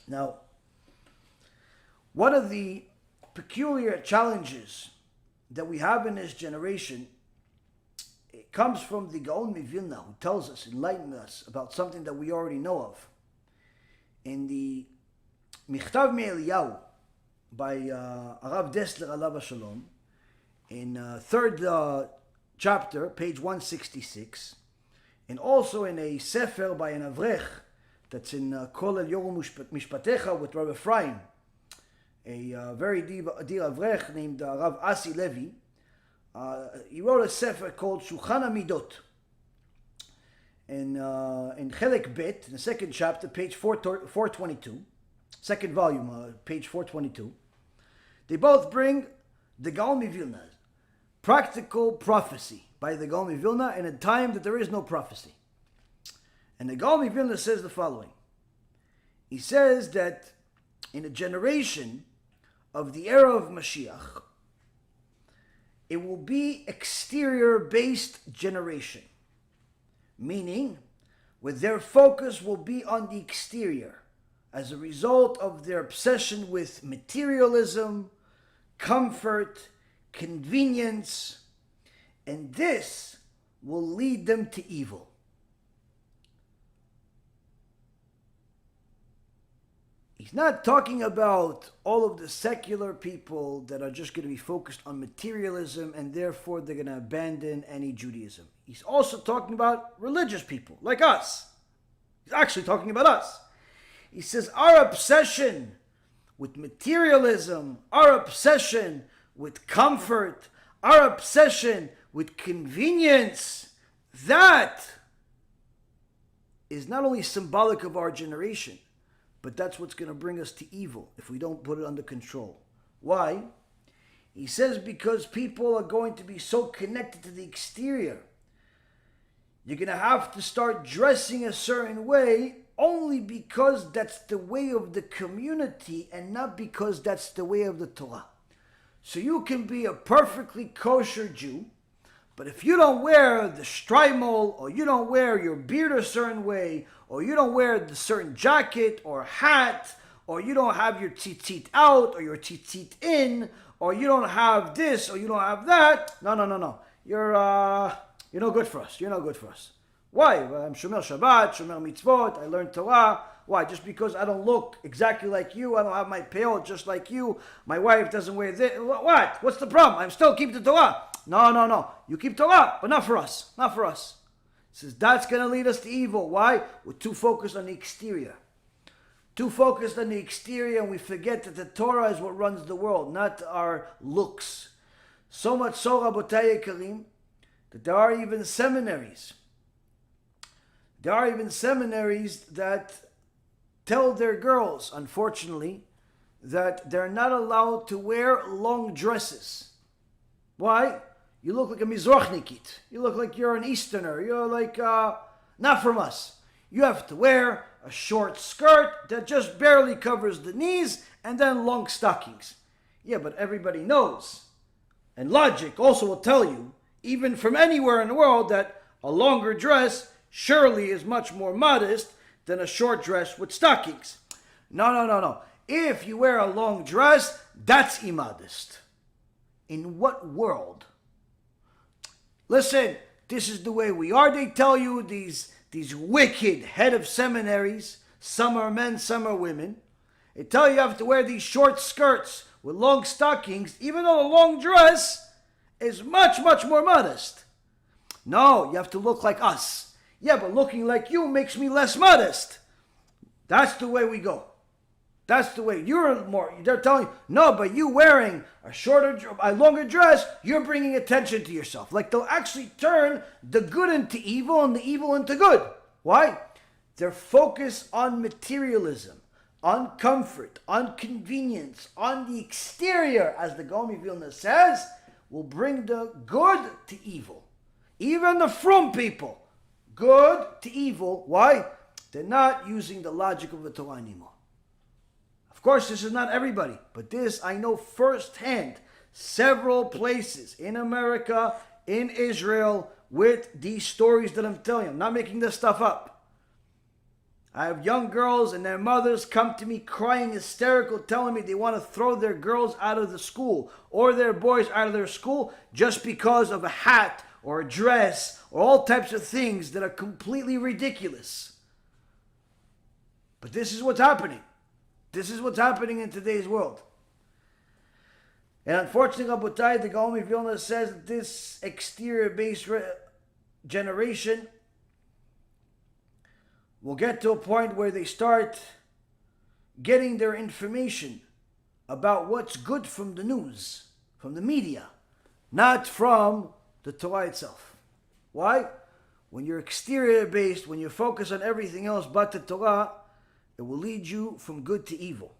Now, one of the peculiar challenges that we have in this generation, it comes from the Gaon Mivilna, who tells us, enlightens us about something that we already know of. In the Michtav Me'Eliyahu by Arav Dessler Alav Shalom, in third chapter, page 166, and also in a Sefer by an Avrech that's in Kol El Yoru Mishpatecha with Rabbi Ephraim, a very dear Avrech named Rav Asi Levi. He wrote a Sefer called Shulchan HaMidot. In Chelek Bet, in the second chapter, page 422, second volume, page 422, they both bring the Gaon Mivilna, practical prophecy by the Gaon Mivilna in a time that there is no prophecy. And the Gaon Mivilna says the following. He says that in a generation of the era of Mashiach, it will be exterior-based generation. Meaning, where their focus will be on the exterior as a result of their obsession with materialism, comfort, convenience, and this will lead them to evil. He's not talking about all of the secular people that are just going to be focused on materialism and therefore they're going to abandon any Judaism. He's also talking about religious people like us. He's actually talking about us. He says our obsession with materialism, our obsession with comfort, our obsession with convenience, that is not only symbolic of our generation, but that's what's going to bring us to evil if we don't put it under control. Why? He says because people are going to be so connected to the exterior. You're going to have to start dressing a certain way only because that's the way of the community and not because that's the way of the Torah. So you can be a perfectly kosher Jew, but if you don't wear the shtreimel, or you don't wear your beard a certain way, or you don't wear the certain jacket or hat, or you don't have your tzitzit out or your tzitzit in, or you don't have this or you don't have that, no. You're no good for us. You're no good for us. Why? I'm Shomer Shabbat, Shomer Mitzvot, I learn Torah. Why? Just because I don't look exactly like you, I don't have my peyot just like you, my wife doesn't wear this. What? What's the problem? I'm still keeping the Torah. No. You keep Torah, but not for us. Not for us. He says that's going to lead us to evil. Why? We're too focused on the exterior. Too focused on the exterior, and we forget that the Torah is what runs the world, not our looks. So much so, Rabotai Karim, that there are even seminaries. There are even seminaries that tell their girls, unfortunately, that they're not allowed to wear long dresses. Why? You look like a Mizrachnikit. You look like you're an Easterner. You're like, not from us. You have to wear a short skirt that just barely covers the knees and then long stockings. Yeah, but everybody knows. And logic also will tell you, even from anywhere in the world, that a longer dress surely is much more modest than a short dress with stockings. No. If you wear a long dress, that's immodest. In what world? Listen, this is the way we are. They tell you, these wicked head of seminaries, some are men, some are women. They tell you have to wear these short skirts with long stockings, even though a long dress is much, much more modest. No, you have to look like us. Yeah, but looking like you makes me less modest. That's the way we go. That's the way. They're telling you, no, but you wearing a longer dress, you're bringing attention to yourself. Like they'll actually turn the good into evil and the evil into good. Why? They're focused on materialism, on comfort, on convenience, on the exterior, as the Gaon Vilna says, will bring the good to evil. Even the frum people, good to evil. Why? They're not using the logic of the Torah anymore. Of course, this is not everybody, but this I know firsthand. Several places in America, in Israel, with these stories that I'm telling you. I'm not making this stuff up. I have young girls and their mothers come to me crying hysterical, telling me they want to throw their girls out of the school or their boys out of their school just because of a hat or a dress or all types of things that are completely ridiculous. But this is what's happening. This is what's happening in today's world. And unfortunately, Rabotai, the Gaon of Vilna says that this exterior-based generation will get to a point where they start getting their information about what's good from the news, from the media, not from the Torah itself. Why? When you're exterior-based, when you focus on everything else but the Torah, it will lead you from good to evil.